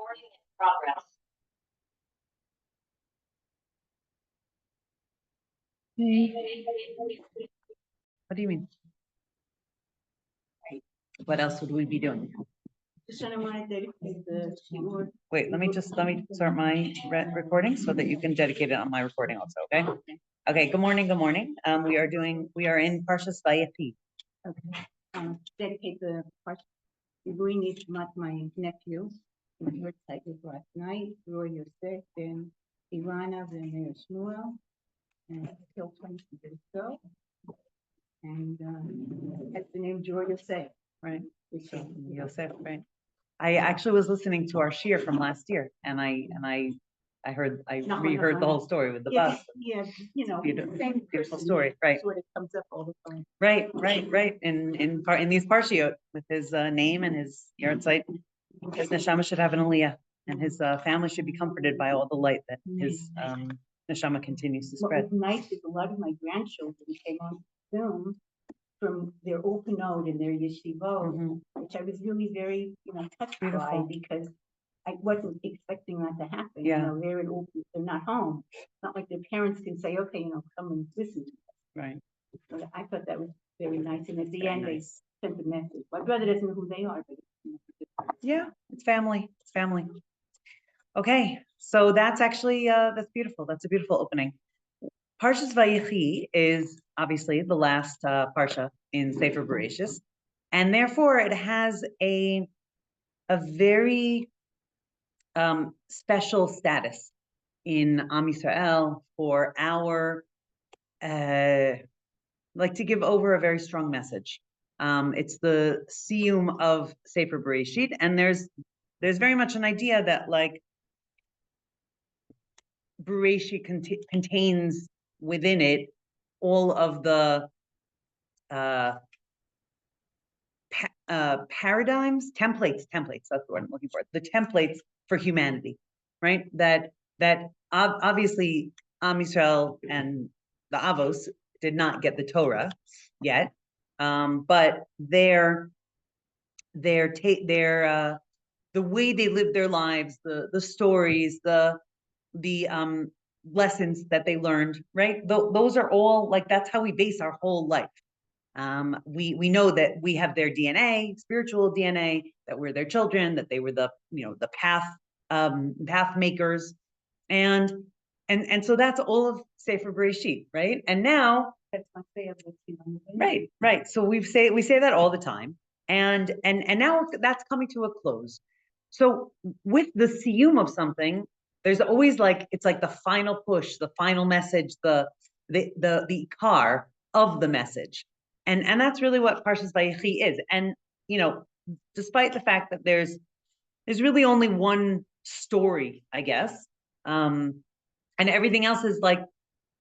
Recording in progress. What do you mean? What else would we be doing? Wait, let me start my recording so that you can dedicate it on my recording also, okay? Okay, good morning. We are in Parshas Vayechi. Okay. Dedicate the Parshas Vayechi to my nephew. He heard cycles last night. Roy Yosef and Ivana and Mayor Shmuel. And killed 20 years ago. And that's the name Joy Yosef. Right. Yosef, right. I actually was listening to our shir from last year, and I reheard the whole story with the bus. Yeah, you know, beautiful story, right? Sort of comes up all the time. Right. In these parshiot with his name and his yahrzeit, his neshama should have an aliyah, and his family should be comforted by all the light that his neshama continues to spread. What was nice is a lot of my grandchildren came on Zoom from their open node in their yeshivot, which I was really very, touched by, because I wasn't expecting that to happen. Yeah. You know, they're not home. It's not like their parents can say, okay, come and listen to us. Right. But I thought that was very nice. And at the end, they sent a message. My brother doesn't know who they are, but yeah, it's family. Okay, so that's actually that's beautiful. That's a beautiful opening. Parshas Vayechi is obviously the last parsha in Sefer Bereshis, and therefore it has a very special status in Am Yisrael for our like to give over a very strong message. It's the siyum of Sefer Bereshit, and there's very much an idea that like Bereshit contains within it all of the paradigms, templates, that's the word I'm looking for, the templates for humanity, right? That obviously Am Yisrael and the Avos did not get the Torah yet, but the way they lived their lives, the stories, the lessons that they learned, right? Those are all like, that's how we base our whole life. We know that we have their DNA, spiritual DNA, that we're their children, that they were the path makers, and so that's all of Sefer Bereshit, right? And now that's my favorite. Right. So we say that all the time, and now that's coming to a close. So with the siyum of something, there's always it's like the final push, the final message, the ikar of the message, and that's really what Parshas Vayechi is. And despite the fact that there's really only one story, I guess, and everything else is like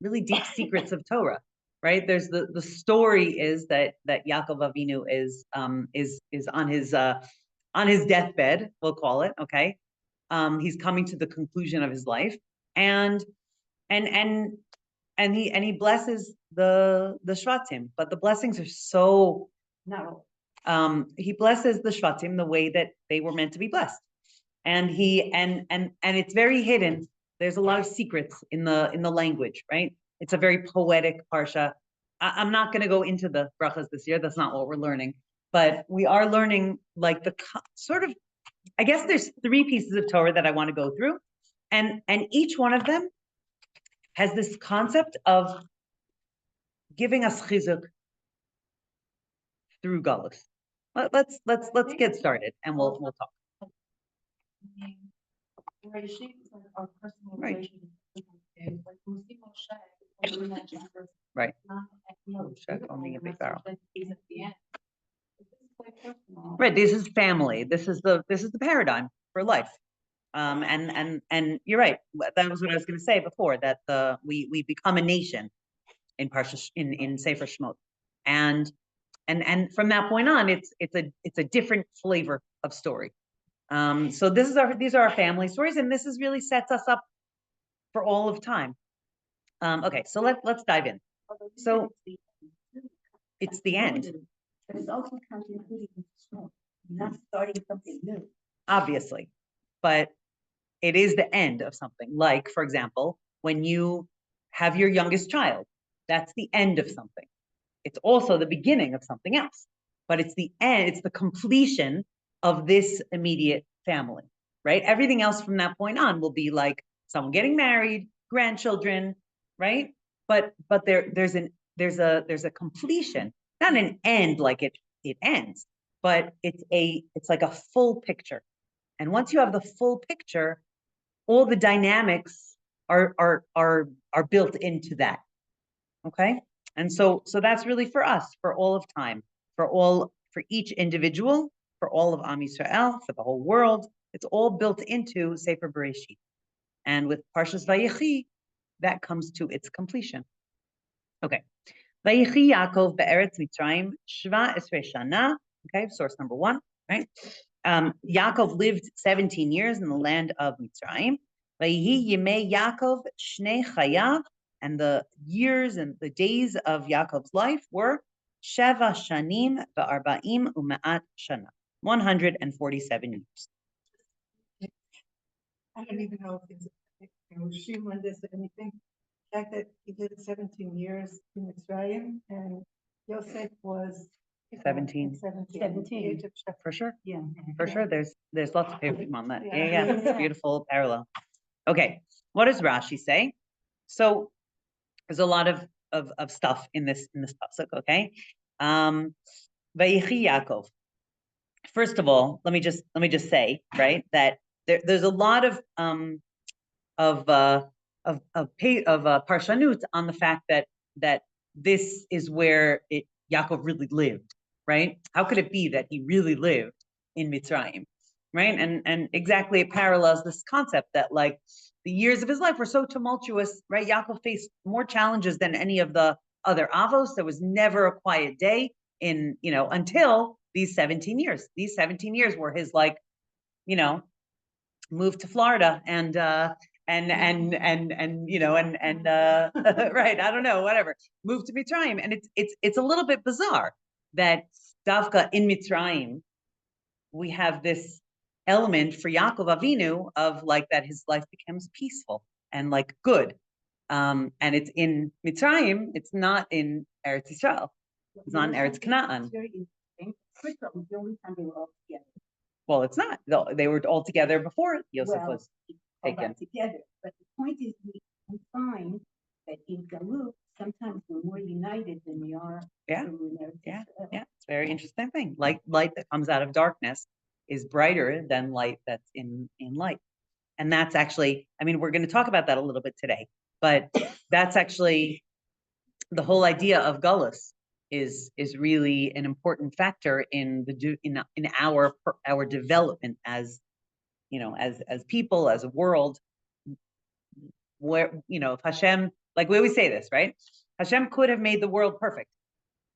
really deep secrets of Torah, right? There's the story is that Yaakov Avinu is on his deathbed, we'll call it, okay. He's coming to the conclusion of his life, and he blesses the Shvatim, but the blessings are so narrow. He blesses the Shvatim the way that they were meant to be blessed, and it's very hidden. There's a lot of secrets in the language, right? It's a very poetic parsha. I'm not going to go into the brachas this year. That's not what we're learning, but we are learning like the sort of, I guess there's 3 pieces of Torah that I want to go through, and each one of them has this concept of giving us chizuk through galus. Let's get started, and we'll talk. Right. Right. Owning a big barrel. Right. This is family. This is the paradigm for life. And you're right. That was what I was going to say before, that we become a nation in Parsha in Sefer Shemot, and from that point on, it's a different flavor of story. So these are our family stories, and this really sets us up for all of time. Okay, so let's dive in. So it's the end. But it's also continuity, not starting something new. Obviously. but it is the end of something. Like, for example, when you have your youngest child, that's the end of something. It's also the beginning of something else, but it's the end, it's the completion of this immediate family, right? Everything else from that point on will be like someone getting married, grandchildren, right? But there's a completion, not an end like it ends, but it's like a full picture. And once you have the full picture, all the dynamics are built into that. Okay? And so that's really for us, for all of time, for each individual, for all of Am Yisrael, for the whole world. It's all built into Sefer Bereshit. And with Parshas Vayechi, that comes to its completion. Okay. Vayechi Yaakov be'eretz Mitzrayim shva esrei shana. Okay, source number 1, right? Yaakov lived 17 years in the land of Mitzrayim. Vayehi yemei Yaakov shnei chayav, and the years and the days of Yaakov's life were sheva shanim ve'arba'im u'ma'at shana, 147 years. I don't even know if it's on this or anything. The fact that he lived 17 years in Mitzrayim and Yosef was 17. 17. For sure. Yeah. For sure. There's lots of paper on that. Yeah. Yeah. It's a beautiful parallel. Okay. What does Rashi say? So there's a lot of stuff in this pasuk, okay? Vayechi Yaakov. First of all, let me just say, right, that there's a lot of parshanut on the fact that this is where Yaakov really lived, right? How could it be that he really lived in Mitzrayim, right? And exactly it parallels this concept that like the years of his life were so tumultuous, right? Yaakov faced more challenges than any of the other avos. There was never a quiet day until these 17 years. These 17 years were his moved to Florida and right, I don't know, whatever, moved to Mitzrayim. And it's a little bit bizarre that Davka in Mitzrayim, we have this element for Yaakov Avinu of like that his life becomes peaceful and like good. And it's in Mitzrayim, it's not in Eretz Yisrael. It's not in Eretz Canaan. The only time they were all together. Well, it's not. They were all together before Yosef was taken. Together. But the point is, we find that in Galut, sometimes we're more united than we are. Yeah. It's a very interesting thing. Light that comes out of darkness is brighter than light that's in light. And that's actually, we're going to talk about that a little bit today, but that's actually the whole idea of Gullus is really an important factor in our development as people, as a world, where if Hashem, like we always say this, right? Hashem could have made the world perfect,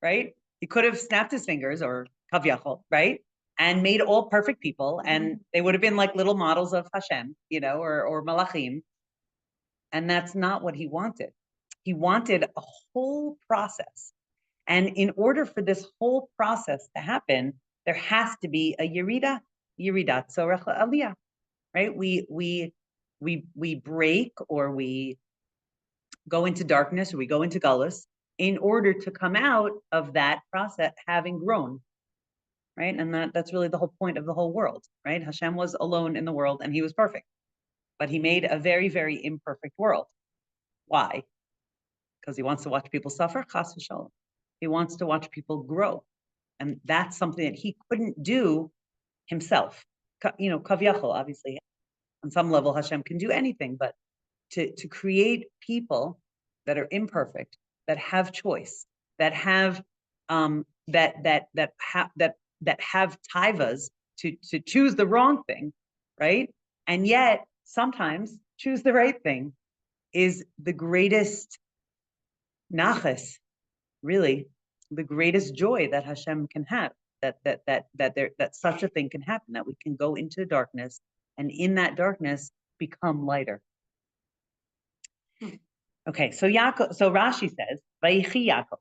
right? He could have snapped his fingers, or kavyachol, right? And made all perfect people, and they would have been like little models of Hashem, or malachim. And that's not what he wanted. He wanted a whole process. And in order for this whole process to happen, there has to be a yeridat tzorech aliyah, right? We break, or we go into darkness, or we go into gullus in order to come out of that process having grown, right? And that's really the whole point of the whole world, right? Hashem was alone in the world and he was perfect, but he made a very, very imperfect world. Why? Because he wants to watch people suffer, chas v'shalom. He wants to watch people grow. And that's something that he couldn't do himself. Kavyachol, obviously, on some level, Hashem can do anything, but to create people that are imperfect, that have choice, that have that have taivas to choose the wrong thing, right? And yet sometimes choose the right thing is the greatest nachas, really, the greatest joy that Hashem can have. That such a thing can happen, that we can go into darkness and in that darkness become lighter. Okay, so Rashi says, Vayechi Yaakov.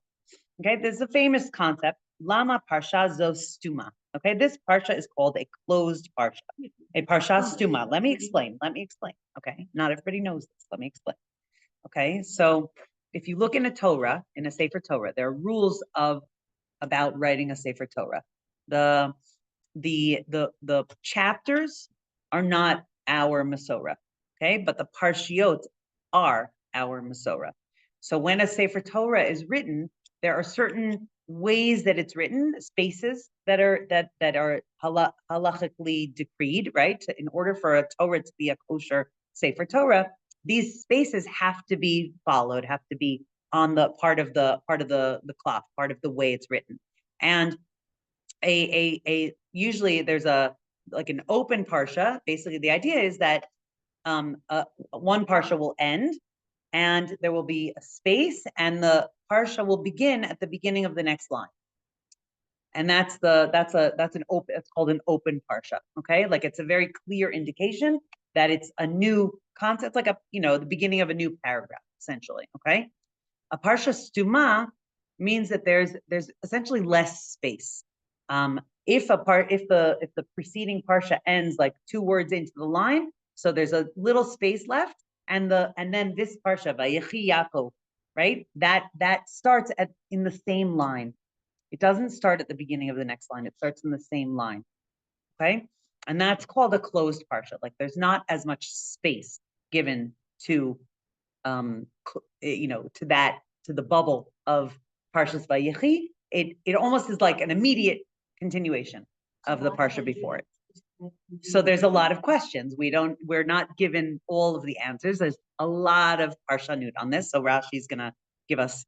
Okay, this is a famous concept. Lama parsha zo stuma. Okay, this parsha is called a closed parsha, a parsha stuma. Let me explain. Okay, not everybody knows this. Let me explain. Okay, so if you look in a Torah, in a Sefer Torah, there are rules about writing a Sefer Torah. The chapters are not our Masorah, okay, but the parshiot are our Masorah. So when a Sefer Torah is written, there are certain ways that it's written, spaces that are halachically decreed, right? In order for a Torah to be a kosher Sefer Torah, these spaces have to be followed, have to be on the part of the cloth, part of the way it's written. And usually there's like an open parsha. Basically, the idea is that one parsha will end, and there will be a space, and the parsha will begin at the beginning of the next line. And that's an open. It's called an open parsha. Okay, like it's a very clear indication that it's a new concept, like the beginning of a new paragraph, essentially. Okay, a parsha stuma means that there's essentially less space. If the preceding parsha ends like 2 words into the line, so there's a little space left, and then this parsha Vayechi Yaakov, right? That starts in the same line. It doesn't start at the beginning of the next line. It starts in the same line. Okay, and that's called a closed parsha. Like there's not as much space given to to the bubble of Parshas Vayechi. It almost is like an immediate continuation of the parsha before it. So there's a lot of questions. We're not given all of the answers. There's a lot of parshanut on this. So Rashi's gonna give us,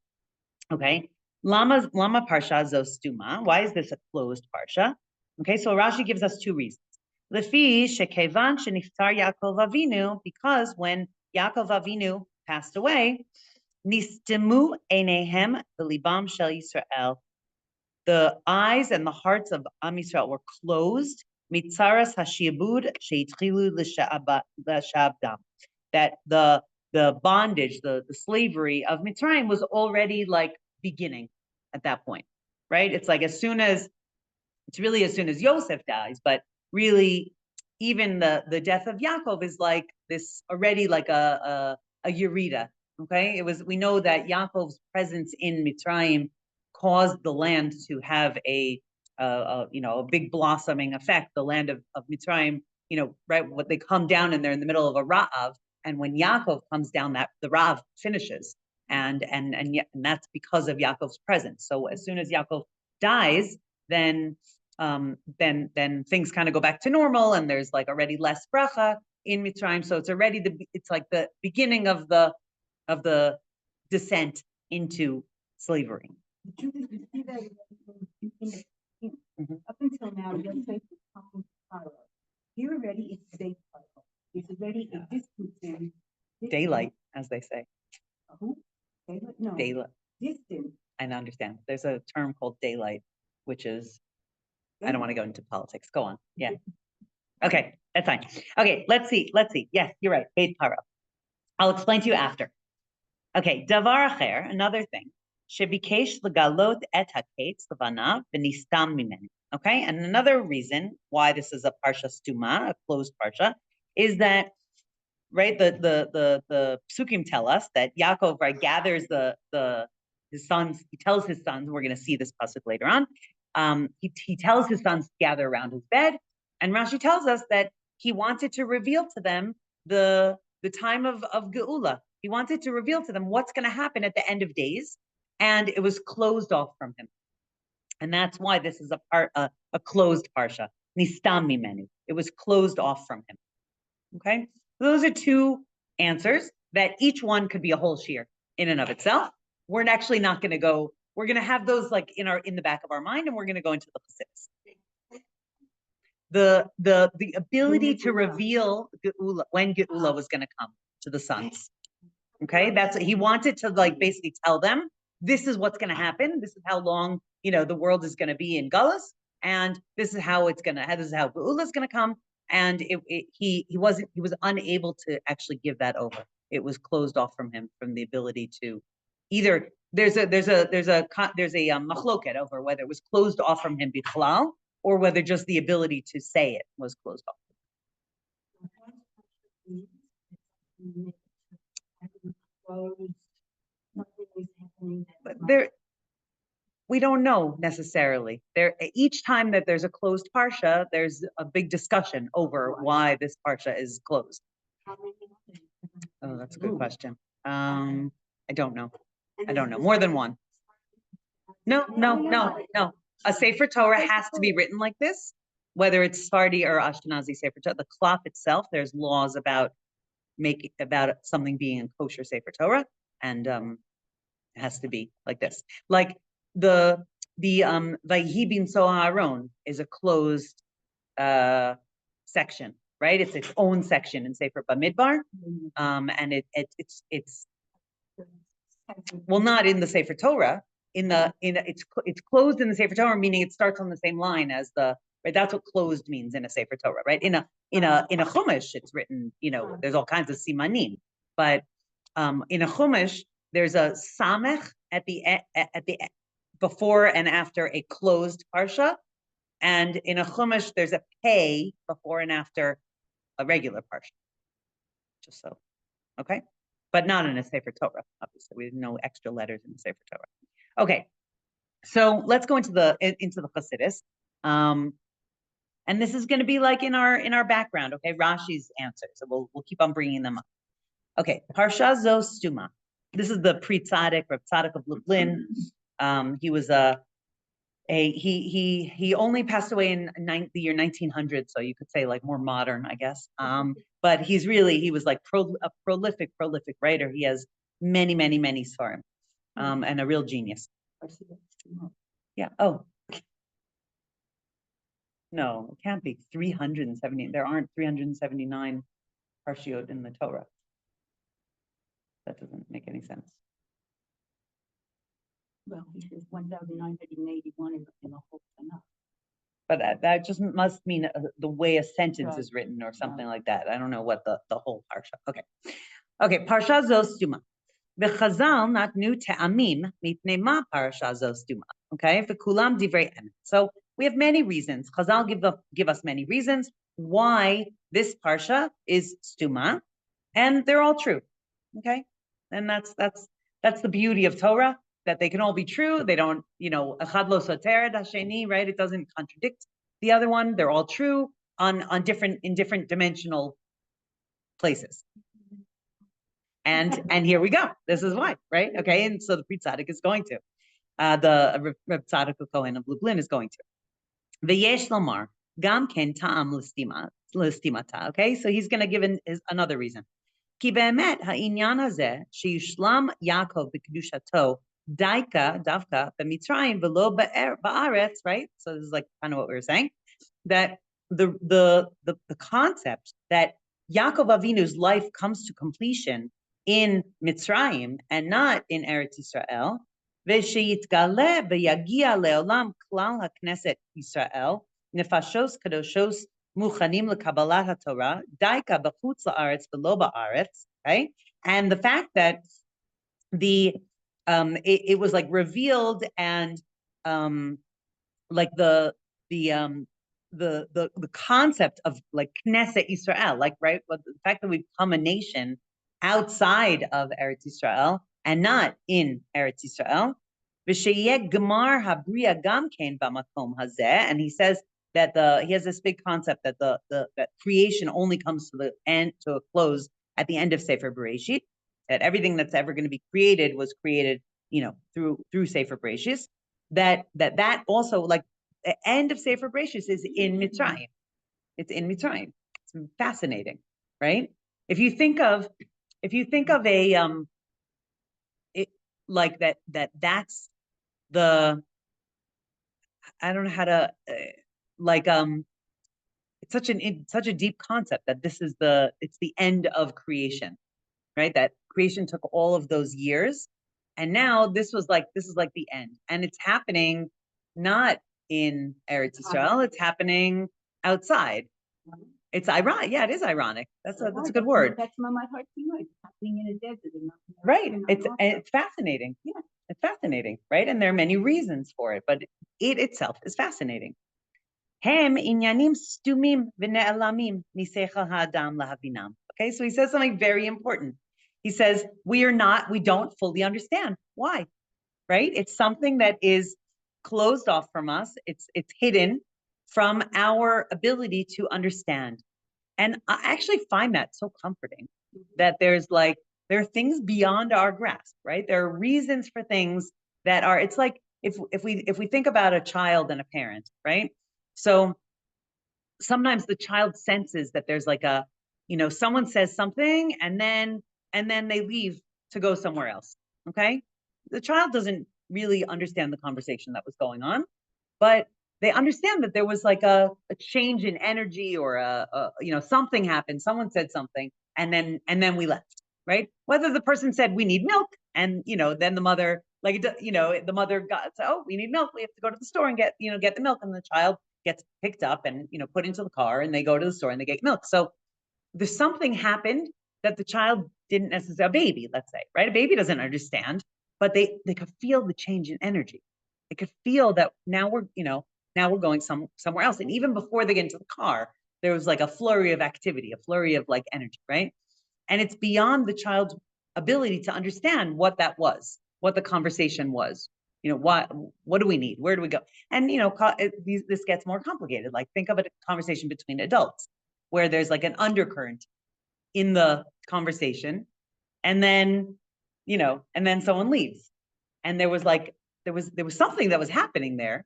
okay. Lama parsha zo stuma. Why is this a closed parsha? Okay, so Rashi gives us 2 reasons. Lefi shekevan sheniftar Yaakov Avinu, because when Yaakov Avinu passed away, Nistemu einehem v'libam shel Yisrael. The eyes and the hearts of Am Yisrael were closed. Mitzaras hashiabud sheitchilu l'shabdam. That the bondage, the slavery of Mitzrayim was already like beginning at that point, right? It's like as soon as Yosef dies, but really even the death of Yaakov is like this already like a Yerida. Okay, we know that Yaakov's presence in Mitzrayim caused the land to have a big blossoming effect. The land of Mitzrayim, right? What they come down and they're in the middle of a Ra'av, and when Yaakov comes down, that the Ra'av finishes, and that's because of Yaakov's presence. So as soon as Yaakov dies, then things kind of go back to normal, and there's like already less bracha in Mitzrayim. So it's like the beginning of the descent into slavery. The truth is, we see that up until now, you'll say here already it's day cycle. It's already a distance. Daylight, as they say. Who? No. Daylight. Distance. I understand. There's a term called daylight, which is, I don't want to go into politics. Go on. Yeah. Okay, that's fine. Okay, let's see. Yes, you're right. Beit Paro. I'll explain to you after. Okay, davar acher, another thing. Shebikesh legalot et haketz levanav v'nistam mimenu. Okay, and another reason why this is a parsha stuma, a closed parsha, is that, right, the psukim tell us that Yaakov, right, gathers his sons. He tells his sons, we're going to see this pasuk later on. He tells his sons to gather around his bed, and Rashi tells us that he wanted to reveal to them the time of Geula. He wanted to reveal to them what's going to happen at the end of days, and it was closed off from him. And that's why this is a closed parsha. Nistam mimenu. It was closed off from him. Okay? So those are 2 answers that each one could be a whole shir in and of itself. We're actually not going to go, we're going to have those like in the back of our mind, and we're going to go into the Chassidus. The ability to reveal Geula, when Geula was going to come to the sons. Okay, that's he wanted to like basically tell them, this is what's going to happen. This is how long the world is going to be in Galus, and this is how this is how Geula is going to come. And he was unable to actually give that over. It was closed off from him, from the ability to either. There's a machloket over whether it was closed off from him bichlal, or whether just the ability to say it was closed off. But we don't know necessarily. Each time that there's a closed parsha, there's a big discussion over why this parsha is closed. Oh, that's a good question. I don't know. More than one. No. A Sefer Torah has to be written like this, whether it's Sephardi or Ashkenazi Sefer Torah. The klaf itself, there's laws about something being a kosher Sefer Torah, and it has to be like this. Like the Vayhi bin Soharon is a closed section, right? It's its own section in Sefer Bamidbar, and it's well, not in the Sefer Torah. It's closed in the Sefer Torah, meaning it starts on the same line as the right. That's what closed means in a Sefer Torah, right? In a Chumash, it's written. There's all kinds of simanim, but in a Chumash, there's a samech at the before and after a closed parsha, and in a Chumash, there's a pei before and after a regular parsha. Just so, okay, but not in a Sefer Torah. Obviously, we have no extra letters in the Sefer Torah. Okay, so let's go into the Chassidus, and this is going to be like in our background. Okay, Rashi's answers. So we'll keep on bringing them up. Okay, Parsha Zo Stuma. This is the pre-Tzaddik, Reb Tzaddik of Lublin. He was he only passed away in the year 1900, so you could say like more modern, I guess. But he was like a prolific writer. He has many svarim, and a real genius. Yeah. Oh. No, it can't be 370. There aren't 379 parshiot in the Torah. That doesn't make any sense. Well, he says 1,981 in the whole Tanakh. But that just must mean the way a sentence is written or something like that. I don't know what the whole parsha. Okay, parsha zo stuma. V'chazal natnu te'amim mipnei ma parsha zo stuma. Okay, v'kulam divrei emet. So we have many reasons. Chazal give us many reasons why this parsha is stuma, and they're all true. Okay, and that's the beauty of Torah, that they can all be true. They don't, echad lo soter et hasheni, right? It doesn't contradict the other one. They're all true in different dimensional places. And here we go. This is why, right? Okay, and so the Pri Tzaddik is going to, the Reb Tzaddik Kohen of Lublin is going to. V'yesh lomar gam ken ta'am l'stimata. Okay, so he's going to give another reason. Ki be'emet ha'inyan hazeh sheyushlam Yaakov b'kedushato daika davka b'mitzrayim v'lo ba'aretz. Right. So this is like kind of what we were saying, that the concept that Yaakov Avinu's life comes to completion in Mitzrayim and not in Eretz Yisrael. V'sheyitgale v'yagia leolam klal hakneset Yisrael nefashos kadoshos muchanim lekabalat haTorah daika b'chutz la'aretz v'lo ba'aretz. Right, and the fact that it was like revealed and like the concept of like Knesset Yisrael, like right, but the fact that we become a nation outside of Eretz Yisrael and not in Eretz Yisrael. V'sheyeh gemar habriya gam kein b'makom hazeh, and he says that he has this big concept that that creation only comes to the end, to a close at the end of Sefer Bereshit. That everything that's ever going to be created was created, through Sefer Bereshit. That also, like the end of Sefer Bereshit is in Mitzrayim. It's in Mitzrayim. It's fascinating, right? If you think of a like that's the, I don't know how to it's such a deep concept that it's the end of creation, right? That creation took all of those years, and now this is like the end, and it's happening not in Eretz Yisrael, it's happening outside. It's ironic. Yeah, it is ironic. That's a good word. That's my heart too. It's happening in a desert. Right. It's fascinating. Yeah, it's fascinating, right? And there are many reasons for it, but it itself is fascinating. הם עניינים סתומים ונעלמים משכל האדם להבינם. Okay, so he says something very important. He says, we don't fully understand. Why? Right? It's something that is closed off from us. It's hidden from our ability to understand. And I actually find that so comforting that there are things beyond our grasp, right? There are reasons for things that are, it's like if we think about a child and a parent, right? So sometimes the child senses that there's like a, someone says something and then they leave to go somewhere else. Okay. The child doesn't really understand the conversation that was going on, but they understand that there was like a change in energy or something happened. Someone said something and then we left, right? Whether the person said we need milk and, then the mother, the mother got, oh, we need milk. We have to go to the store and get the milk. And the child gets picked up and, put into the car and they go to the store and they get milk. So there's something happened that the child didn't necessarily, a baby, let's say, right? A baby doesn't understand, but they could feel the change in energy. They could feel that now we're going somewhere else. And even before they get into the car, there was like a flurry of activity, a flurry of like energy, right? And it's beyond the child's ability to understand what that was, what the conversation was. What do we need? Where do we go? And, this gets more complicated. Like think of a conversation between adults where there's like an undercurrent in the conversation and then someone leaves. And there was something that was happening there,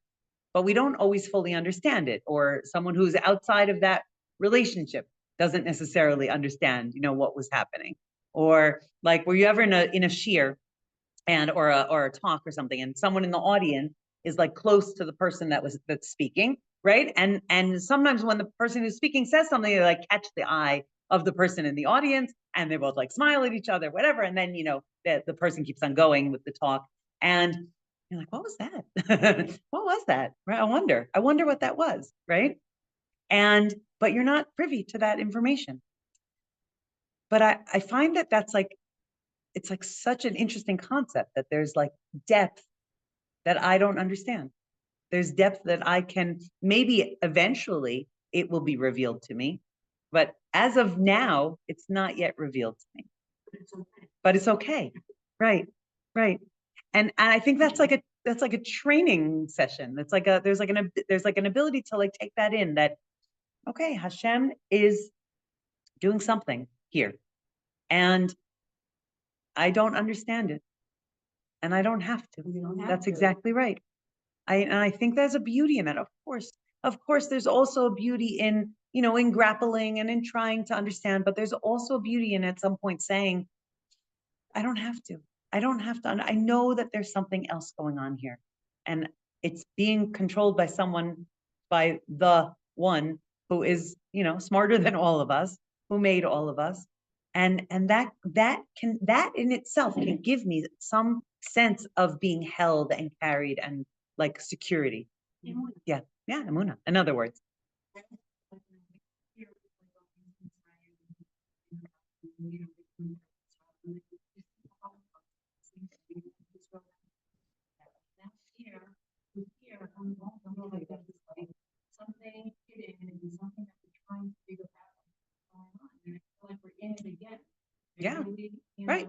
but we don't always fully understand it. Or someone who's outside of that relationship doesn't necessarily understand, what was happening. Or like, were you ever in a shiur and or a talk or something, and someone in the audience is like close to the person that's speaking, right? And sometimes when the person who's speaking says something, they like catch the eye of the person in the audience, and they both like smile at each other, whatever. And then the person keeps on going with the talk, and you're like, what was that? What was that? Right? I wonder what that was, right? But you're not privy to that information. But I find that's like, it's like such an interesting concept that there's like depth that I don't understand. There's depth that I can, maybe eventually it will be revealed to me, but as of now, it's not yet revealed to me. But it's okay. Right. And I think that's like a training session. It's like there's like an ability to like take that in, that okay, Hashem is doing something here, and I don't understand it, and I don't have to. That's exactly right. I think there's a beauty in that. Of course, there's also a beauty in, in grappling and in trying to understand, but there's also a beauty in at some point saying, I don't have to. I know that there's something else going on here, and it's being controlled by the one who is, smarter than all of us, who made all of us. And that in itself can give me some sense of being held and carried and like security. Yeah, Emunah, in other words. Something hidden and something that we're trying to figure out what's going on. And I feel like we're in it again. Yeah.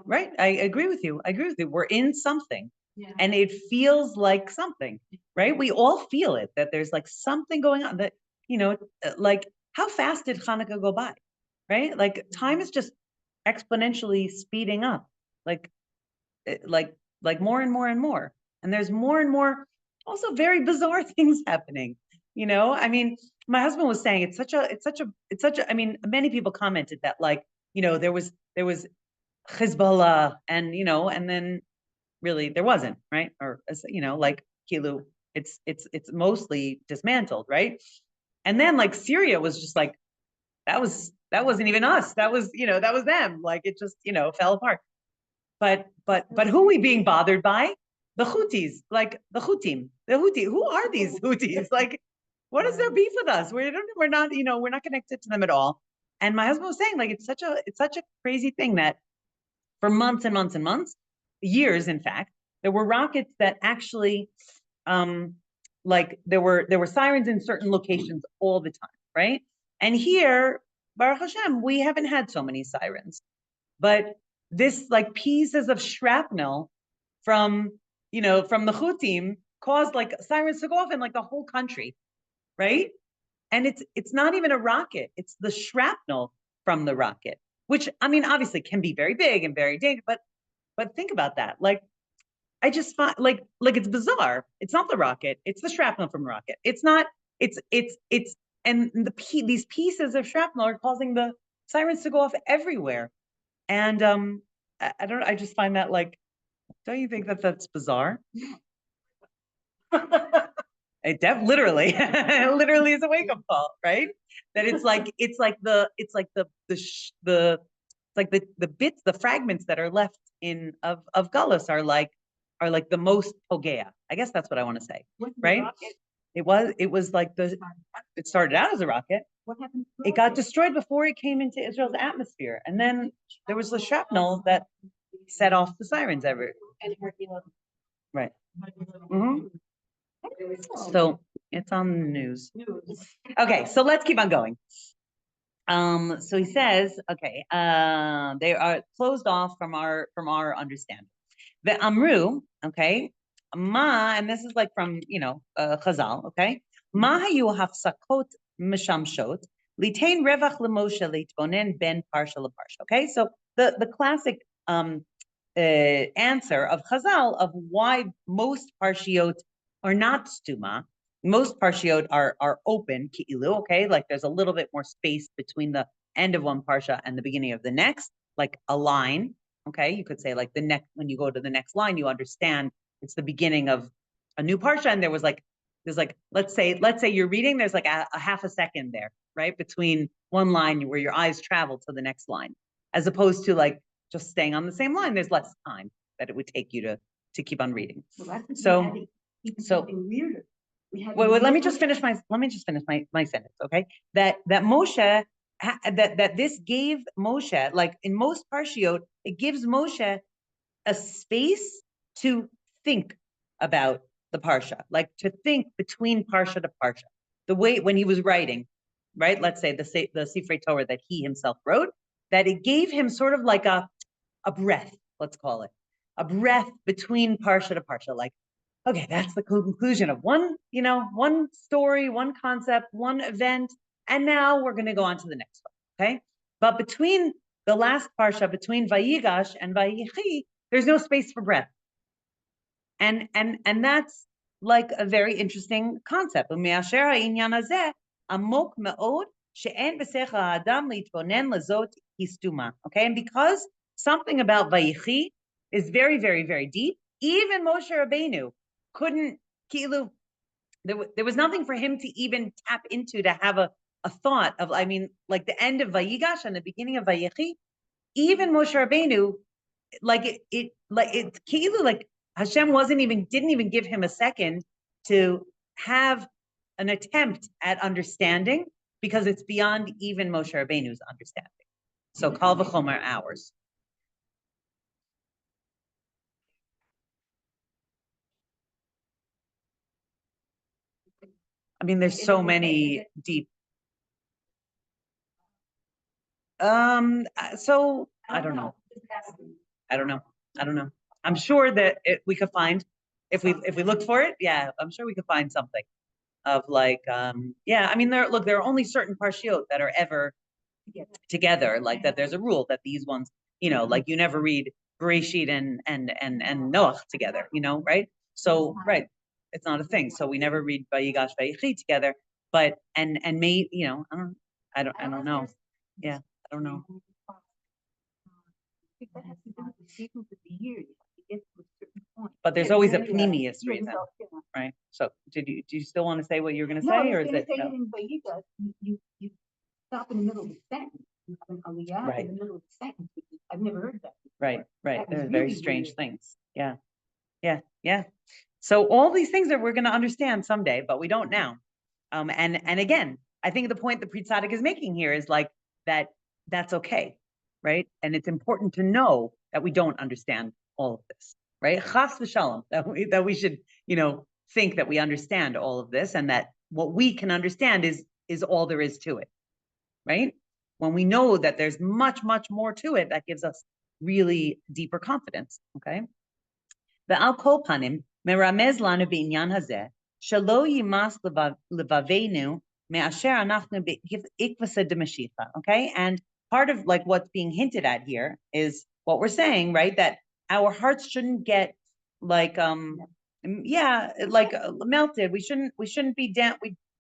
Right. I agree with you. We're in something. Yeah. And it feels like something, right? We all feel it, that there's like something going on, that, like how fast did Hanukkah go by, right? Like time is just exponentially speeding up, like more and more and more. And there's more and more also very bizarre things happening. I mean, my husband was saying it's such a, I mean, many people commented that like, there was Hezbollah and, and then really there wasn't, right? Or, like Kilu, it's mostly dismantled, right? And then like Syria was just like, that wasn't even us. That was, that was them. Like it just, fell apart. But who are we being bothered by? The Houthis, like the Houthim, who are these Houthis? Like, what is their beef with us? We're not, we're not connected to them at all. And my husband was saying, like, it's such a crazy thing that for months and months and months, years, in fact, there were rockets that actually like there were sirens in certain locations all the time, right? And here, Baruch Hashem, we haven't had so many sirens, but this like pieces of shrapnel from the Houthim caused like sirens to go off in like the whole country, right? And it's not even a rocket; it's the shrapnel from the rocket, which I mean, obviously can be very big and very dangerous, but think about that, like. I just find like it's bizarre. It's not the rocket. It's the shrapnel from the rocket. It's not. It's and these pieces of shrapnel are causing the sirens to go off everywhere. And I don't. I just find that like, don't you think that that's bizarre? Literally, literally is a wake up call, right? That it's like the bits, the fragments that are left of Gullus are like the most pogea. I guess that's what I want to say, right? It was like it started out as a rocket. What happened? It got destroyed before it came into Israel's atmosphere, and then there was the shrapnel that set off the sirens everywhere. Right. Mm-hmm. So it's on the news. Okay, so let's keep on going. So he says, okay, they are closed off from our understanding. The Amru, okay, Ma, and this is like from Chazal, okay. Ma hayu hafsakot mishamshot litain revach lemoshe litbonen ben parsha leparsha. Okay, so the classic answer of Chazal of why most parshiot are not stuma. Most parshiot are open, ki'ilu, okay? Like there's a little bit more space between the end of one parsha and the beginning of the next, like a line, okay? You could say like when you go to the next line, you understand it's the beginning of a new parsha, and there's like, let's say you're reading, there's like a half a second there, right? Between one line where your eyes travel to the next line, as opposed to like just staying on the same line, there's less time that it would take you to keep on reading. So weirder. Wait, let me just finish my sentence, okay? That Moshe, that this gave Moshe, like in most parshiot, it gives Moshe a space to think about the parsha, like to think between parsha to parsha. The way when he was writing, right? Let's say the Sifrei Torah that he himself wrote, that it gave him sort of like a breath, let's call it, a breath between parsha to parsha, like, okay, that's the conclusion of one story, one concept, one event, and now we're going to go on to the next one, okay? But between the last parsha, between Vayigash and Vayichi, there's no space for breath, and that's like a very interesting concept. Okay, and because something about Vayichi is very, very, very deep, even Moshe Rabbeinu couldn't, there was nothing for him to even tap into to have a thought of, I mean, like the end of Vayigash and the beginning of Vayechi, even Moshe Rabbeinu, like Hashem didn't even give him a second to have an attempt at understanding, because it's beyond even Moshe Rabbeinu's understanding. So Kal v'chomer ours. I mean, there's so many deep. So I don't know. I'm sure that we could find, if we look for it. Yeah, I'm sure we could find something of like, yeah. I mean, there are only certain parshiot that are ever together. Like that, there's a rule that these ones, like you never read Bereshit and Noach together. Right? So right. It's not a thing. So we never read Vayigash Vayichi together, but and may I don't know. Yeah, I don't know. But there's always a pneumius reason, right? So do you still want to say what you're going to say, or is it? No? You stop in the middle of the sentence. You have an aliyah right. in the middle of the sentence. I've never heard that before. Right. They're really very strange weird. things. Yeah. So all these things that we're going to understand someday, but we don't now. And again, I think the point that Pri Tzaddik is making here is like that's okay, right? And it's important to know that we don't understand all of this, right? Chas v'shalom, that we should, think that we understand all of this, and that what we can understand is all there is to it, right? When we know that there's much, much more to it, that gives us really deeper confidence, okay? ועל כל פנים, מרמז לנו בעניין הזה, שלא יימס לבבינו מאשר אנחנו בעקבתא דמשיחא, okay? And part of like what's being hinted at here is what we're saying, right? That our hearts shouldn't get like, melted. We shouldn't be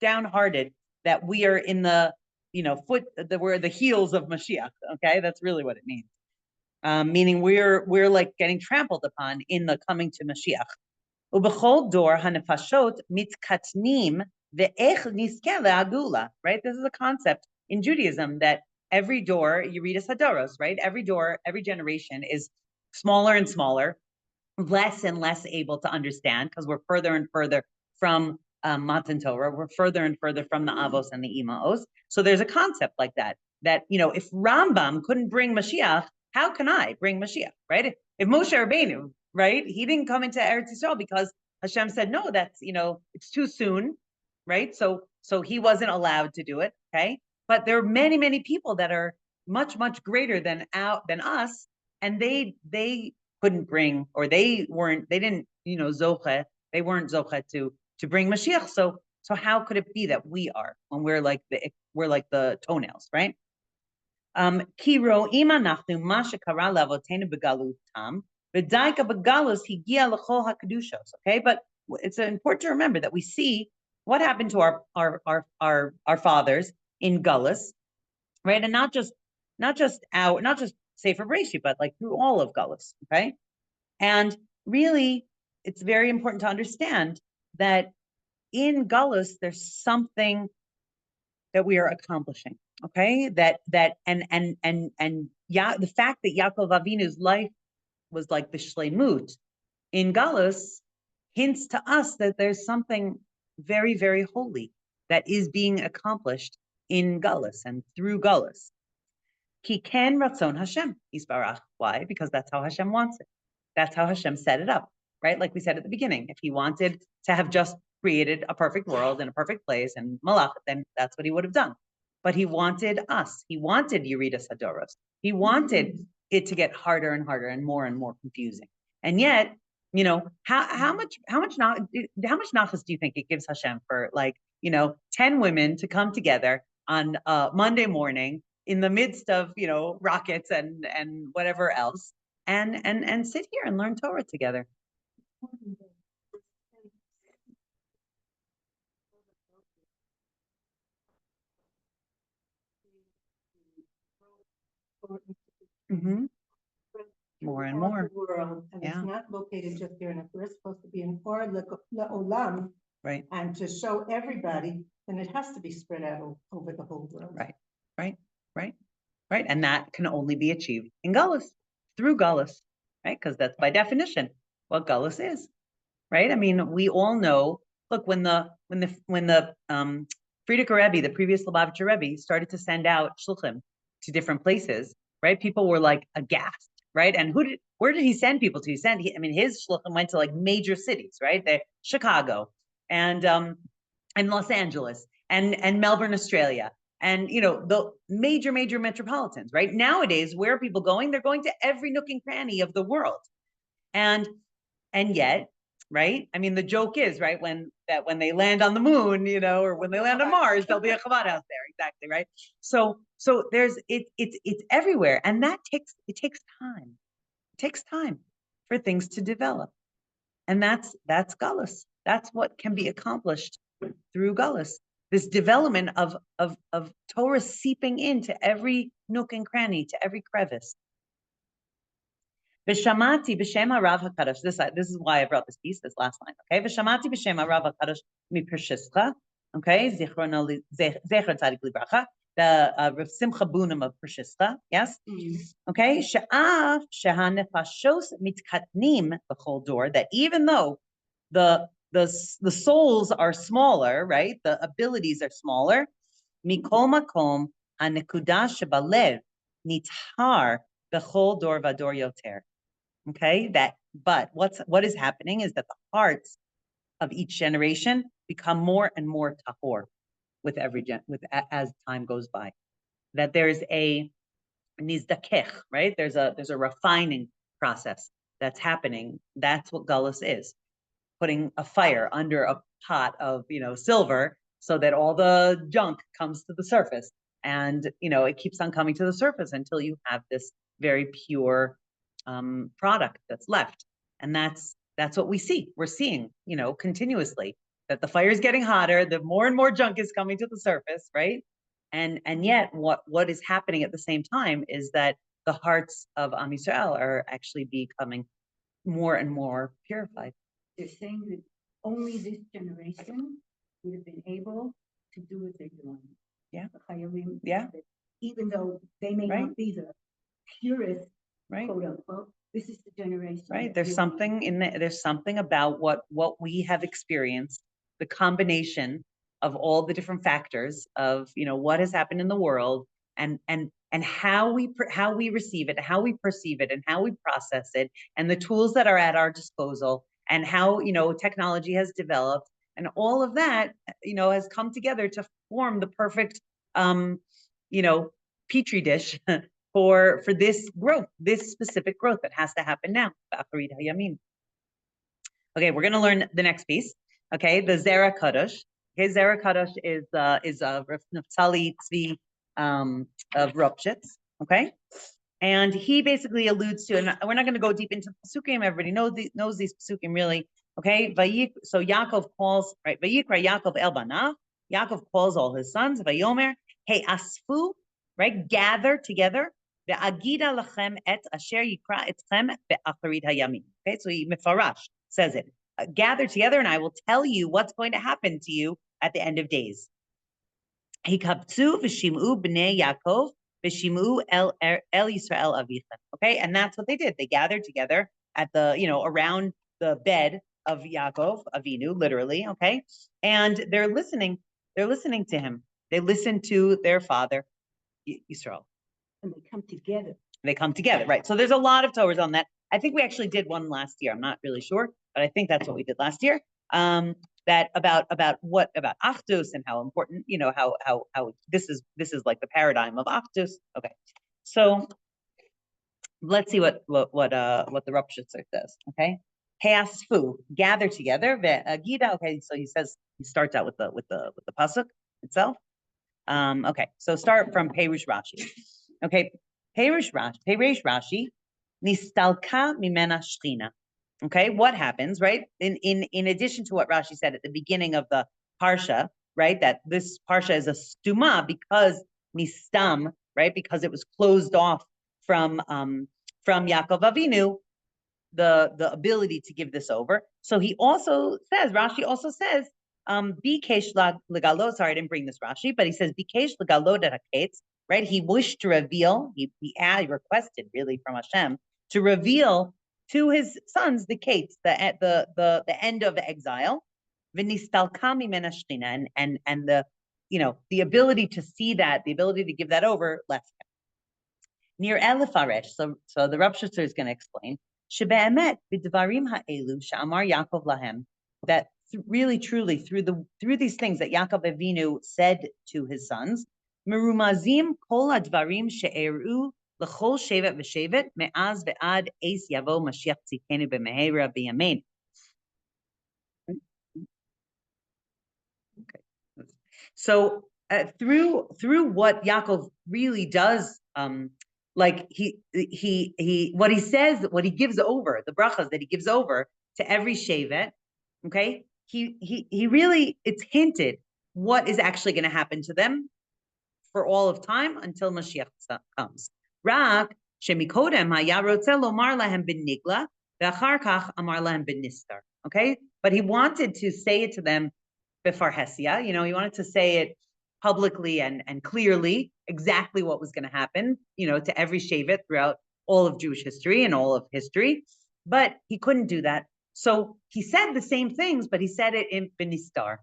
downhearted that we are in the, we're the heels of Mashiach, okay? That's really what it means. Meaning we're like getting trampled upon in the coming to Mashiach. Ubechol dor hanefashot mitkatnim ve'ech niske le'agula, right? This is a concept in Judaism that every door, you read as hadoros, right? Every door, every generation is smaller and smaller, less and less able to understand because we're further and further from Matan Torah. We're further and further from the Avos and the Imaos. So there's a concept like that, if Rambam couldn't bring Mashiach, how can I bring Mashiach, right? If Moshe Rabbeinu, right, he didn't come into Eretz Yisrael because Hashem said, no, that's, it's too soon, right? So he wasn't allowed to do it, okay? But there are many, many people that are much, much greater than us, and they couldn't bring, or they didn't, zoche, they weren't zoche to bring Mashiach. So how could it be that we are when we're like the toenails, right? Ki ro'im anachnu ma shekara le'avotenu begalutam v'daika begalus higia l'chol hakedushos. Okay, but it's important to remember that we see what happened to our fathers in Galus, right? And not just Sefer Bereshit, but like through all of Galus. Okay, and really, it's very important to understand that in Galus there's something that we are accomplishing. Okay, the fact that Yaakov Avinu's life was like the shleimut in Galus hints to us that there's something very, very holy that is being accomplished in Galus and through Galus. Ki ken ratzon Hashem yisbarach. Why? Because that's how Hashem wants it. That's how Hashem set it up, right? Like we said at the beginning, if he wanted to have just created a perfect world and a perfect place and malach, then that's what he would have done. But he wanted us. He wanted Yeridas Hadoros. He wanted it to get harder and harder and more confusing. And yet, how much nachas do you think it gives Hashem for 10 women to come together on Monday morning in the midst of rockets and whatever else and sit here and learn Torah together? Mm-hmm. More and more. World, and Yeah. It's not located just here, and if we're supposed to be in Or Le'olam, Right. and to show everybody, then it has to be spread out over the whole world. Right. And that can only be achieved in Galus, through Galus, right? Because that's by definition what Galus is, right? I mean, we all know. Look, when the Frierdiker Rebbe, the previous Lubavitcher Rebbe, started to send out shluchim to different places, right? People were like aghast, right? And where did he send people to? His shluchim went to like major cities, right? Chicago and Los Angeles and Melbourne, Australia, and the major metropolitans, right? Nowadays, where are people going? They're going to every nook and cranny of the world, and yet, right? I mean, the joke is, right, when they land on the moon, or when they land on Mars, there'll be a Chabad house there, exactly, right? So there's it's everywhere, and that takes time. It takes time for things to develop, and that's Galus. That's what can be accomplished through Galus. This development of Torah seeping into every nook and cranny, to every crevice. V'shamati b'shem harav hakadosh. This is why I brought this piece, this last line. Okay, v'shamati b'shem harav hakadosh miPershischa. Okay, zecher tzadik libracha. The Rav Simcha Bunim of Pershischa. Yes. Okay, she'af shehanefashos mitkatnim b'chol dor. That even though the souls are smaller, right? The abilities are smaller. Mikol makom hanekuda shebalev nithar b'chol dor vador yoter. Okay, but what is happening is that the hearts of each generation become more and more tahor with as time goes by. That there's a nizdakech, right? There's a refining process that's happening. That's what gullus is. Putting a fire under a pot of, silver so that all the junk comes to the surface. And, it keeps on coming to the surface until you have this very pure product that's left. And that's what we see. We're seeing, continuously that the fire is getting hotter, the more and more junk is coming to the surface, right? And yet what is happening at the same time is that the hearts of Am Yisrael are actually becoming more and more purified. They're saying that only this generation would have been able to do what they're doing. Yeah. The Chayavim, Yeah. even though they may Right. not be the purest, Right. quote unquote, this is the generation. Right. There's something there's something about what we have experienced, the combination of all the different factors of, what has happened in the world and how we receive it, how we perceive it, and how we process it, and the tools that are at our disposal, and how, technology has developed, and all of that, has come together to form the perfect, petri dish for this growth, this specific growth that has to happen now. Okay, we're going to learn the next piece. Okay, the Zera Kadosh. Okay, Zera Kadosh is Naftali Tzvi of Ropshitz. Okay, and he basically alludes to, and we're not going to go deep into Pesukim. Everybody knows these Pesukim really. Okay, so Yaakov calls, right? Vayikra Yaakov el banav. Yaakov calls all his sons. Vayomer, hey asfu, right? Gather together. Ve'agida lachem et asher yikra etchem be'acharit hayamim. Okay, so he mefarash says it. Gather together, and I will tell you what's going to happen to you at the end of days. Hikaptzu v'shim'u b'nei Yaakov v'shim'u el Yisrael avichem. Okay, and that's what they did. They gathered together at the, around the bed of Yaakov Avinu, literally. Okay, and they're listening to him. They listen to their father, Yisrael. And they come together. They come together, right? So there's a lot of Torahs on that. I think we actually did one last year. I'm not really sure, but I think that's what we did last year. That about Achdus and how important, how this is like the paradigm of Achdus. Okay, so let's see what the Ropshitzer says. Okay, Heasfu, gather together. Gida. Okay, so he starts out with the pasuk itself. Okay, so start from Perush Rashi. Okay, Perush Rashi, Nistalka mimena shchina. Okay, what happens, right? In addition to what Rashi said at the beginning of the parsha, right? That this parsha is a stuma because nistam, right? Because it was closed off from Yaakov Avinu, the ability to give this over. So he also says, Rashi also says, bikesh legalo. Sorry, I didn't bring this Rashi, but he says bikesh legalo deraketz. Right? He wished to reveal. He requested really from Hashem to reveal to his sons the kates, the end of the exile, and the ability to see that, the ability to give that over left him. Near Elifaresh, so the Ropshitzer is going to explain shebe'emet b'dvarim ha'elu she'amar Yaakov lahem, that really truly through these things that Yaakov Avinu said to his sons, merumazim kol advarim she'eru l'chol shevet v'shevet me'az ve'ad eis yavo Mashiach tzidkenu b'mehera b'yamein. Okay, so through what Yaakov really does, like what he says, what he gives over, the brachas that he gives over to every shevet, okay, he really, it's hinted what is actually going to happen to them for all of time until Mashiach comes. Rak shemikodem haya rotze lomar lahem b'nigla ve'achar kach amar lahem b'nistar. Okay, but he wanted to say it to them b'farhesia. He wanted to say it publicly and clearly exactly what was going to happen. To every shevet throughout all of Jewish history and all of history, but he couldn't do that. So he said the same things, but he said it in b'nistar.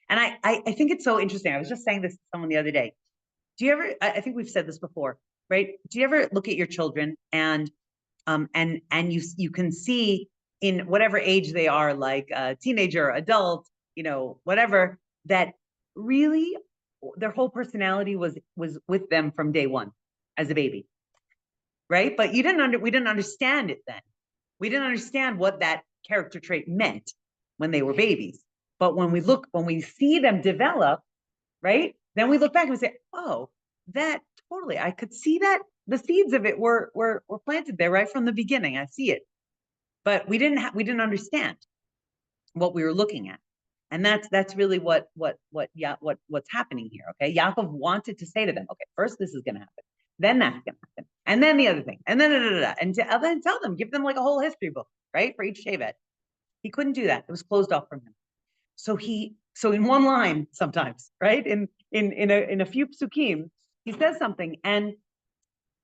And I think it's so interesting. I was just saying this to someone the other day. Do you ever, I think we've said this before, right? Do you ever look at your children and you can see in whatever age they are, like a teenager, adult, whatever, that really their whole personality was with them from day one as a baby, right? But we didn't understand it then. We didn't understand what that character trait meant when they were babies. But when we see them develop, right, then we look back and we say, oh, that totally, I could see that the seeds of it were planted there right from the beginning. I see it. But we didn't understand what we were looking at. And that's really what's happening here. Okay. Yaakov wanted to say to them, okay, first this is gonna happen, then that's gonna happen, and then the other thing, and then and then tell them, give them like a whole history book, right? For each Shevet. He couldn't do that. It was closed off from him. So in one line sometimes, right? In a few psukim, he says something, and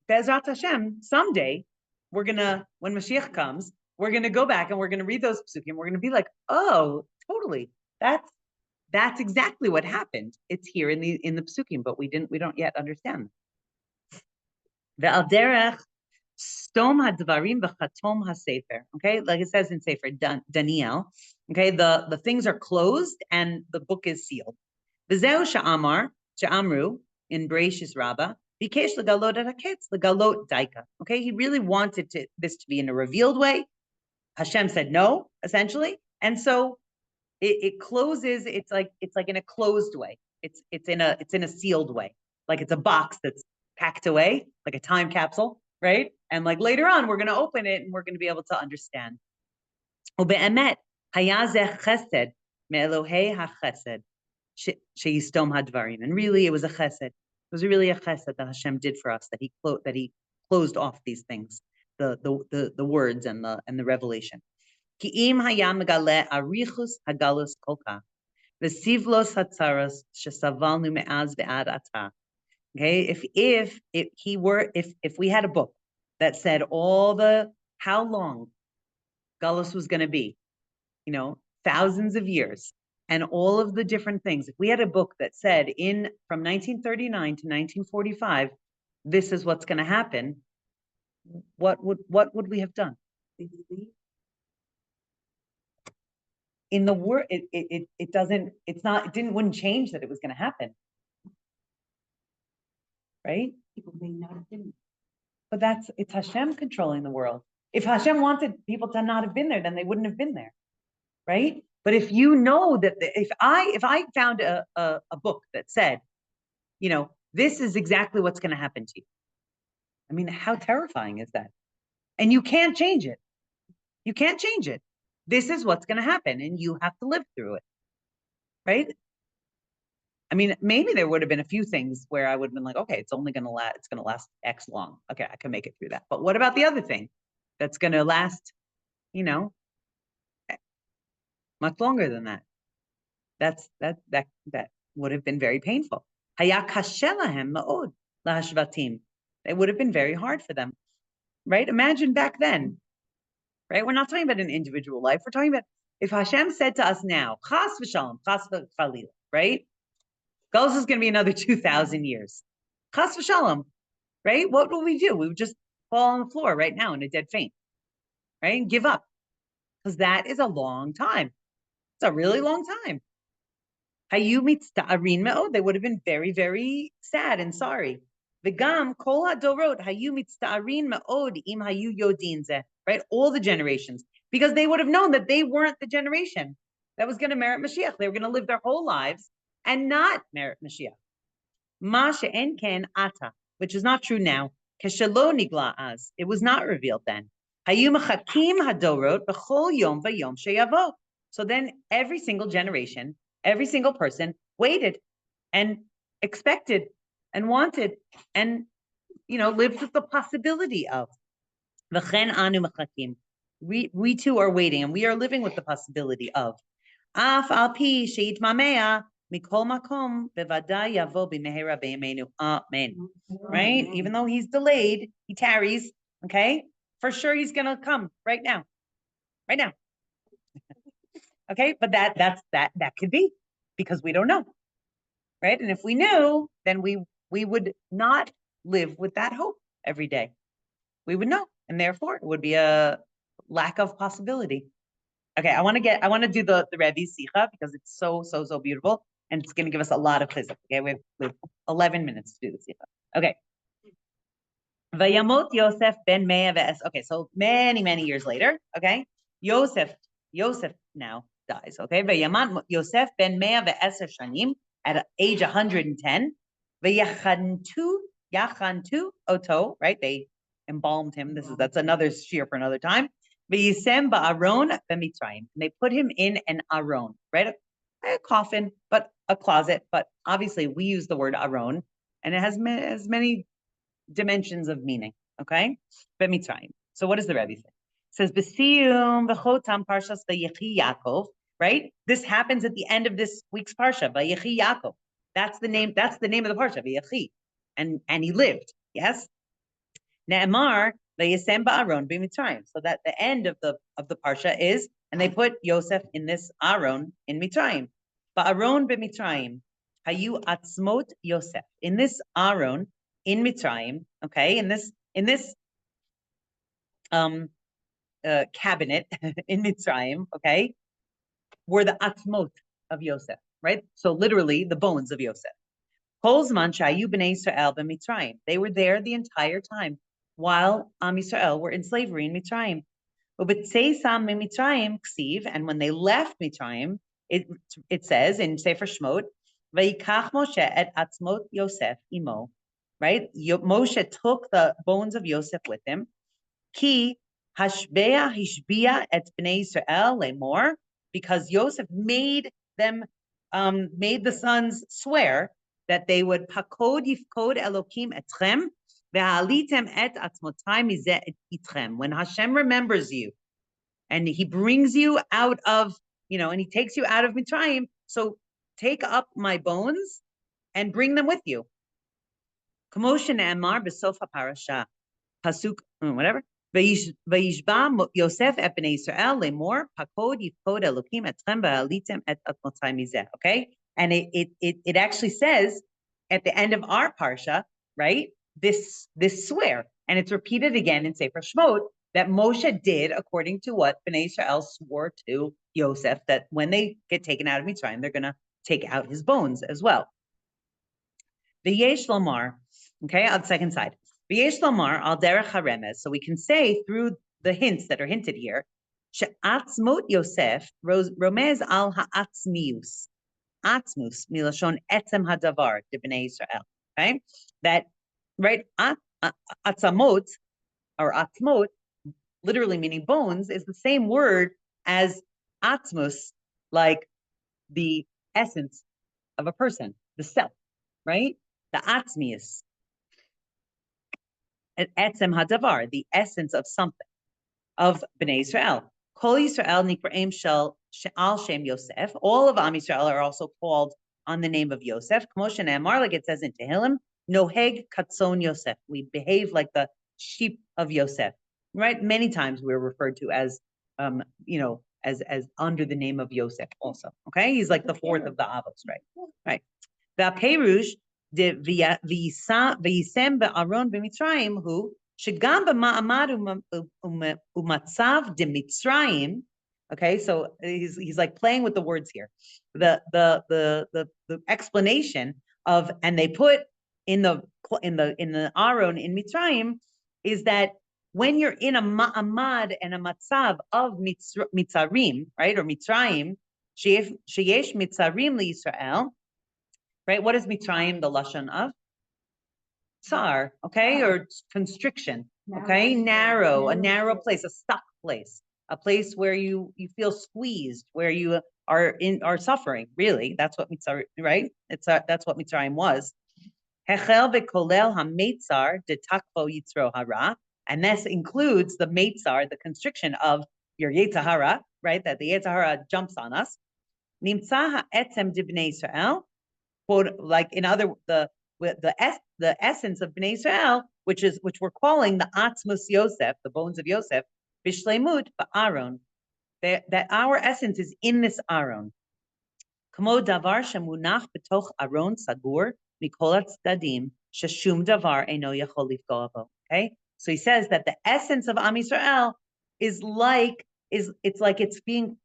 Be'ezrat Hashem, someday when Mashiach comes, we're gonna go back and we're gonna read those psukim. We're gonna be like, oh, totally. That's exactly what happened. It's here in the psukim, but we don't yet understand. Ve'al derech stom hadvarim v'chatom hasefer. Okay, like it says in Sefer Daniel. Okay, the things are closed and the book is sealed. V'zeu she'amru in Bereishis Rabbah. Bikesh legalot haketz legalot daika. Okay, he really wanted this to be in a revealed way. Hashem said no, essentially, and so it closes. It's like in a closed way. It's in a sealed way, like it's a box that's packed away, like a time capsule, right? And like later on, we're going to open it and we're going to be able to understand. Ube'emet hayazeh chesed me'elohei hachesed she'yistom hadvarim. And really, it was a chesed. It was really a chesed that Hashem did for us, that he closed off these things, the words and the revelation. Ki im hayam megale arichus hagalus kolka v'sivlos hatzaros shesavalnu me'az ve'ad ata. Okay, if we had a book that said how long galus was going to be, thousands of years, and all of the different things. If we had a book that said from 1939 to 1945, this is what's going to happen, what would we have done? In the word, it wouldn't change that it was going to happen, right? People may not have been. But it's Hashem controlling the world. If Hashem wanted people to not have been there, then they wouldn't have been there, right? But if you know that if I found a book that said, this is exactly what's going to happen to you, I mean, how terrifying is that? And you can't change it. You can't change it. This is what's going to happen, and you have to live through it, right? I mean, maybe there would have been a few things where I would have been like, okay, it's going to last X long. Okay, I can make it through that. But what about the other thing that's going to last, much longer than that? That would have been very painful. Haya kashe lahem ma'od lahashvatim. It would have been very hard for them, right? Imagine back then, right? We're not talking about an individual life. We're talking about if Hashem said to us now, chas v'shalom, chas v'chalil, right? Galus is going to be another 2,000 years. Chas v'shalom, right? What will we do? We would just fall on the floor right now in a dead faint, right? And give up. Because that is a long time. It's a really long time. Hayu mitzta'arin me'od. They would have been very, very sad and sorry. V'gam kol hadorot hayu mitzta'arin me'od im hayu yodin zeh. Right? All the generations. Because they would have known that they weren't the generation that was going to merit Mashiach. They were going to live their whole lives and not merit Mashiach. Ma she'en ken ata, which is not true now. Keshelo nigla az. It was not revealed then. Hayu mechakim hadorot b'chol yom v'yom sheyavo. So then every single generation, every single person waited and expected and wanted and, lived with the possibility of. V'chen anu mechakim. We too are waiting and we are living with the possibility of. Af al pi sheitmamea. Mikol makom bevadai yavo b'mehera b'yameinu. Amen. Right? Even though he's delayed, he tarries. Okay? For sure he's going to come right now. Right now. Okay? But that could be because we don't know. Right? And if we knew, then we would not live with that hope every day. We would know. And therefore it would be a lack of possibility. Okay, I want to do the Rebbe's Sikha because it's so beautiful, and it's going to give us a lot of chizuk. Okay, we have 11 minutes to do the Sikha. Okay. Vayamot Yosef ben Mea ve'es. Okay, so many years later. Okay, Yosef now dies. Okay, Vayamat Yosef ben Mea ve'eser shanim at age 110. Vayachantu oto. Right, they embalmed him. That's another shir for another time. V'yisem ba'aron b'mitzrayim. They put him in an aron, right? A coffin, but a closet. But obviously, we use the word aron, and it has many dimensions of meaning. Okay, b'mitzrayim. So what does the Rebbe say? It says b'siyum v'chotam parshas v'yechi Yaakov. Right? This happens at the end of this week's parsha. V'yechi Yaakov. That's the name. That's the name of the parsha. V'yechi, and he lived. Yes. Ne'emar v'yisem ba'aron b'mitzrayim. So that the end of the parsha is, and they put Yosef in this aron in Mitzrayim. Ba'aron b'mitzrayim hayu atzmot Yosef. In this aron in Mitzrayim, okay, in this cabinet in Mitzrayim, okay, were the atzmot of Yosef, right? So literally the bones of Yosef. Kol zman shayu b'nei Yisrael b'Mitzrayim. They were there the entire time while Am Yisrael were in slavery in Mitzrayim. Ubetzeisam Mitzrayim ksiv, and when they left Mitzrayim, it says in Sefer Shmot, Vayikach Moshe et atzmot Yosef imo. Right? Moshe took the bones of Yosef with him. Ki hashbea hishbia et bnei Yisrael lemor, because Yosef made the sons swear that they would pakod yifkod Elokim etchem ve'alitem et atzmotai mizeh itchem. When Hashem remembers you, and He brings you out of, and He takes you out of Mitzrayim, so take up my bones and bring them with you. Commotion Amar besof parasha pasuk whatever. Vayishba Yosef et bnei Yisrael lemor pakod yifkod Elokim etchem ve'alitem et atzmotai mizeh. Okay, and it actually says at the end of our parsha, right? This swear, and it's repeated again in Sefer Shmot that Moshe did according to what Bnei Israel swore to Yosef, that when they get taken out of Mitzrayim, they're going to take out his bones as well. V'yesh lomar, okay, on the second side. V'yesh lomar al derech haremez. So we can say through the hints that are hinted here, she'atzmot Yosef romez al ha'atzmius. Atzmus milashon etzem hadavar de Bnei Israel. Okay, that right? Atzamot or atzmot, literally meaning bones, is the same word as atzmus, like the essence of a person, the self, right? The atzmius, etzem hadavar, the essence of something, of Bnei Israel. Kol Yisrael nikraim shel al shem Yosef. All of Am Yisrael are also called on the name of Yosef. K'moshe ne'amar, like it says in Tehillim, noheg katzon Yosef. We behave like the sheep of Yosef. Right? Many times we're referred to as, as under the name of Yosef also. Okay? He's like the fourth of the Avos, right? Right. V'aperush de v'yisem be'aron b'mitzrayim hu shegam b'ma'amad u'matzav de Mitzrayim. Okay, so he's like playing with the words here. The explanation of, and they put in the Aron in Mitzrayim, is that when you're in a ma'amad and a matzav of mitzarim, right, or Mitzrayim, sheyesh mitzarim liYisrael, right? What is Mitzrayim the lashon of? Tsar, okay, or constriction, okay, narrow, a narrow place, a stuck place, a place where you feel squeezed, where you are suffering. Really, that's what Mitzrayim, right? That's what Mitzrayim was. Hechel v'kolel hametzar de takvo yitzro hara, and this includes the metzar, the constriction of your Yetzer Hara, right? That the Yetzer Hara jumps on us. Nimtza ha'etzem de Bnei Yisrael, like in other the essence of Bnei Yisrael, which we're calling the Atzmus Yosef, the bones of Yosef, b'shleimut ba'aron, that our essence is in this aron. Kamo davar shemunach b'toch aron sagur mikol tzdadim sheshum davar eino yachol lifgo avo. Okay, so he says that the essence of Am Yisrael is like it's being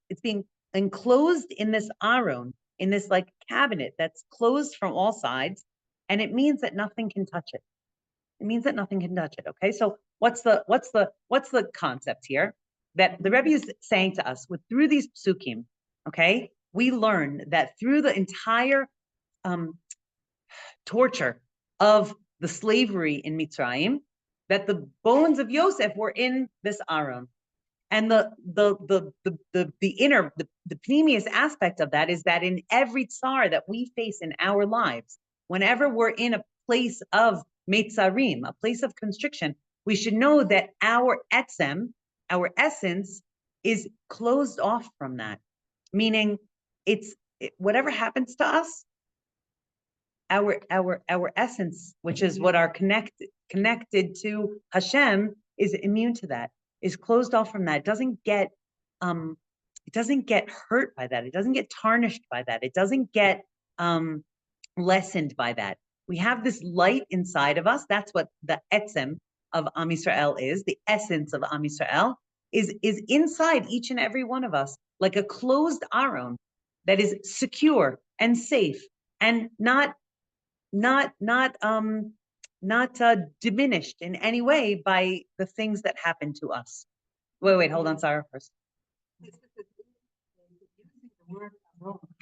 enclosed in this aron, in this like cabinet that's closed from all sides, and it means that nothing can touch it. It means that nothing can touch it. Okay, so what's the concept here? That the Rebbe is saying to us through these psukim, okay, we learn that through the entire torture of the slavery in Mitzrayim, that the bones of Yosef were in this aron. And the inner, the pneumius aspect of that is that in every tsar that we face in our lives, whenever we're in a place of Meitzarim, a place of constriction, we should know that our etzem, our essence, is closed off from that. Meaning, whatever happens to us, our essence, which is what are connected to Hashem, is immune to that, is closed off from that. It doesn't get hurt by that. It doesn't get tarnished by that. It doesn't get lessened by that. We have this light inside of us. That's what the etzem of Am Yisrael is. The essence of Am Yisrael is inside each and every one of us, like a closed aron that is secure and safe and not diminished in any way by the things that happen to us. Wait, hold on, Sarah first.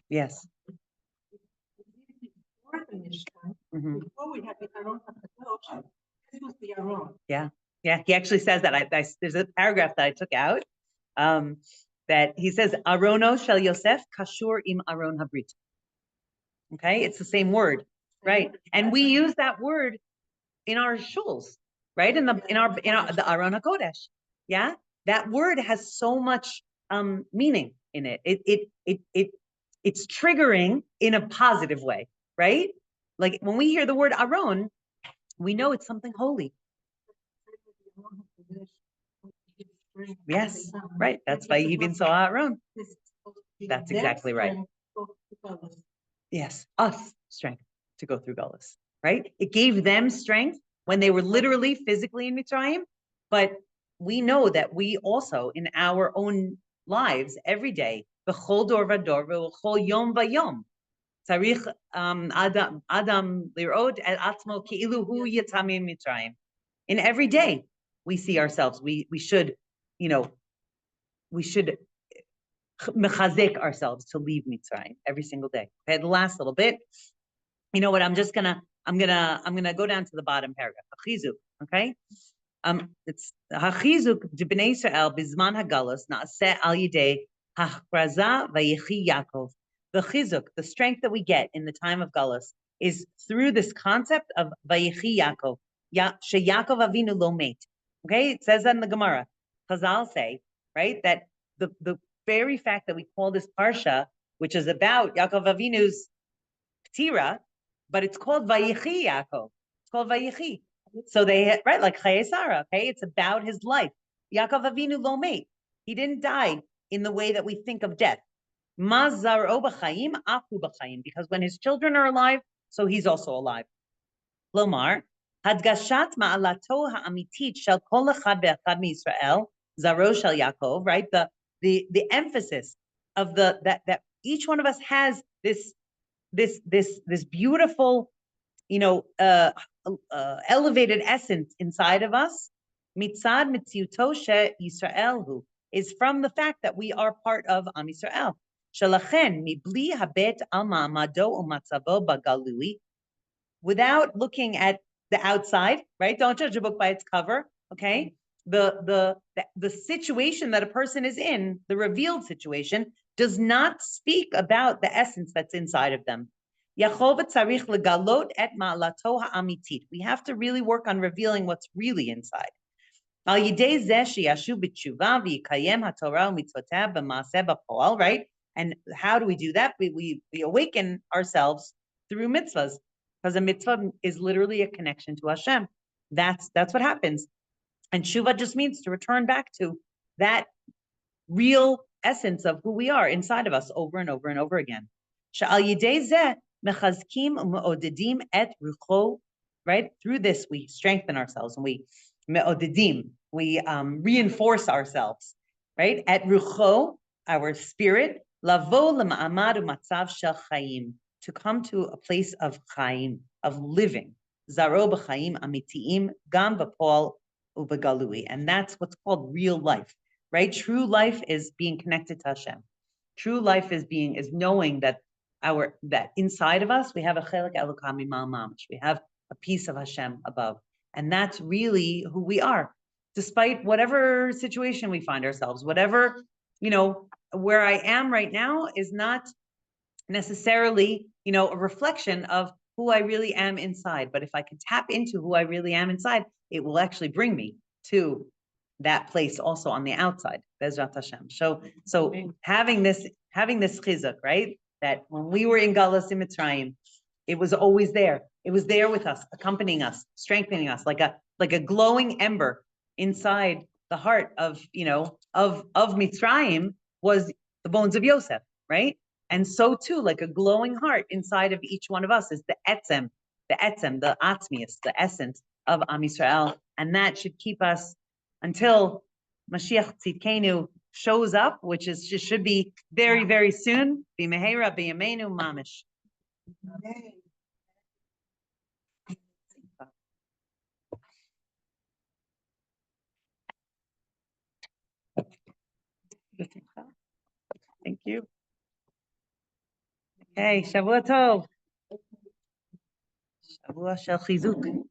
Yes. Before we had the Aron HaKadosh, this was the Aron. Yeah. He actually says that. There's a paragraph that I took out that he says, Arono shel Yosef kashur im Aron habrit. Okay, it's the same word, right? And we use that word in our shuls, right? In the Aron HaKodesh. Yeah, that word has so much meaning in it. It's triggering in a positive way, right? Like when we hear the word Aron, we know it's something holy. Yes, right. That's why Yibin saw Aron. That's exactly right. Yes, us strength to go through Galus, right? It gave them strength when they were literally physically in Mitzrayim, but we know that we also in our own lives every day, b'chol dor vador v'chol yom vayom, tzarich adam lirod et atzmo ki'ilu hu yatzah min Mitzrayim. In every day we see ourselves. We should mechazek ourselves to leave Mitzrayim every single day. Okay, the last little bit. You know what? I'm gonna go down to the bottom paragraph. Chizuk, okay? It's hachizuk d'bnei Yisrael bizman hagalus na'aseh al yidei hachraza vayichi Yaakov. The chizuk, the strength that we get in the time of galus, is through this concept of vayichi Yaakov. She Yaakov Avinu lo meit. Okay, it says that in the Gemara. Chazal say, right, that the very fact that we call this parsha, which is about Yaakov Avinu's Ptira, but it's called Vayichi Yaakov. It's called Vayichi. So they, right, like Chayei Sarah, okay? It's about his life. Yaakov Avinu lo meit. He didn't die in the way that we think of death. Ma zar'o b'chayim, afu b'chayim. Because when his children are alive, so he's also alive. Lomar, hadgashat ma'alato ha'amitit shel kol echad ve'echad miYisrael, zaro shel Yaakov, right? The emphasis of that each one of us has this beautiful, elevated essence inside of us. Mitzad mitziuto she Yisraelhu is from the fact that we are part of Am Yisrael. Shalachen mibli habet al ma'amado u'matzavo bagalui. Without looking at the outside, right? Don't judge a book by its cover. Okay. The situation that a person is in, the revealed situation, does not speak about the essence that's inside of them. We have to really work on revealing what's really inside. Right? And how do we do that? We awaken ourselves through mitzvahs, because a mitzvah is literally a connection to Hashem. That's what happens. And Shuvah just means to return back to that real essence of who we are inside of us over and over and over again. Right? Through this, we strengthen ourselves and we me'odedim. reinforce ourselves, right? At rucho, our spirit, lavo lema'amad u'matzav shel chaim, to come to a place of chaim, of living. Zaro b'chaim amitiim, gam b'pol u'b'galui. And that's what's called real life, right? True life is being connected to Hashem. True life is knowing that that inside of us we have a chelek elokam mimal mamash. We have a piece of Hashem above, and that's really who we are, despite whatever situation we find ourselves. Whatever, where I am right now is not necessarily, a reflection of who I really am inside. But if I can tap into who I really am inside, it will actually bring me to that place also on the outside. Bezrat Hashem. So having this chizuk, right? That when we were in Galus in Mitzrayim, it was always there. It was there with us, accompanying us, strengthening us, like a glowing ember inside the heart of Mitzrayim was the bones of Yosef, right? And so too, like a glowing heart inside of each one of us is the etzem, the atzmius, the essence of Am Yisrael, and that should keep us until Mashiach Tzidkenu shows up, which should be very, very soon. B'mehera b'yameinu mamish. Thank you. Okay, Shavua Tov. Shavua shel chizuk.